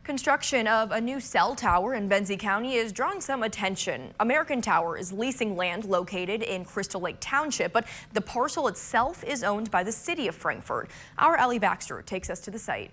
Construction of a new cell tower in Benzie County is drawing some attention. American Tower is leasing land located in Crystal Lake Township, but the parcel itself is owned by the city of Frankfort. Our Ellie Baxter takes us to the site.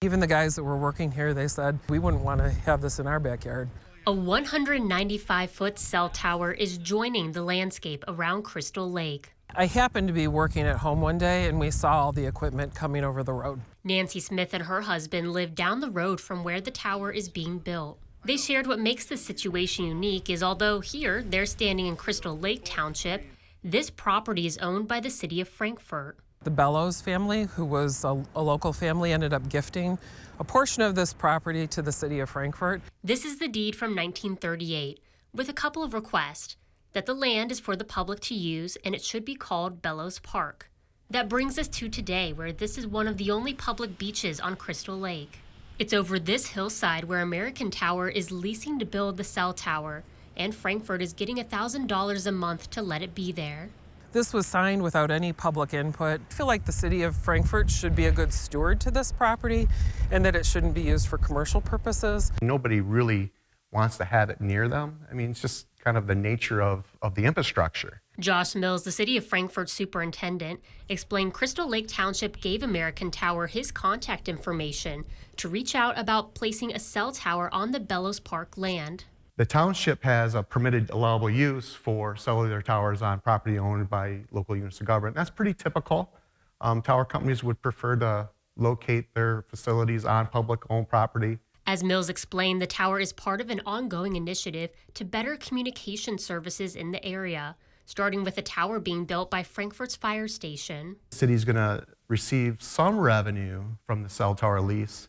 Even the guys that were working here, they said we wouldn't want to have this in our backyard. A 195-foot cell tower is joining the landscape around Crystal Lake. I happened to be working at home one day and we saw all the equipment coming over the road. Nancy Smith and her husband live down the road from where the tower is being built. They shared what makes this situation unique is although here they're standing in Crystal Lake Township, this property is owned by the city of Frankfort. The Bellows family, who was a local family, ended up gifting a portion of this property to the city of Frankfort. This is the deed from 1938 with a couple of requests. That the land is for the public to use and it should be called Bellows Park. That brings us to today, where this is one of the only public beaches on Crystal Lake. It's over this hillside where American Tower is leasing to build the cell tower, and Frankfort is getting $1,000 a month to let it be there. This was signed without any public input. I feel like the city of Frankfort should be a good steward to this property and that it shouldn't be used for commercial purposes. Nobody really wants to have it near them. I mean, it's just kind of the nature of the infrastructure. Josh Mills, the city of Frankfort superintendent, explained Crystal Lake Township gave American Tower his contact information to reach out about placing a cell tower on the Bellows Park land. The township has a permitted allowable use for cellular towers on property owned by local units of government. That's pretty typical. Tower companies would prefer to locate their facilities on public-owned property. As Mills explained, the tower is part of an ongoing initiative to better communication services in the area, starting with a tower being built by Frankfort's fire station. The city's going to receive some revenue from the cell tower lease,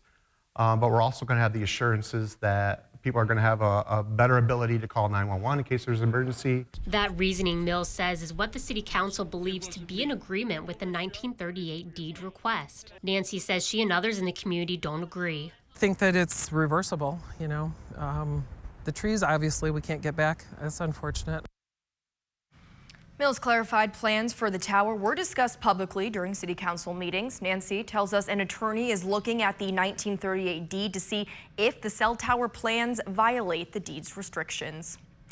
but we're also going to have the assurances that people are going to have a better ability to call 911 in case there's an emergency. That reasoning, Mills says, is what the city council believes to be in agreement with the 1938 deed request. Nancy says she and others in the community don't agree. I think that it's reversible, you know. The trees, obviously, we can't get back. That's unfortunate. Mills clarified plans for the tower were discussed publicly during city council meetings. Nancy tells us an attorney is looking at the 1938 deed to see if the cell tower plans violate the deed's restrictions.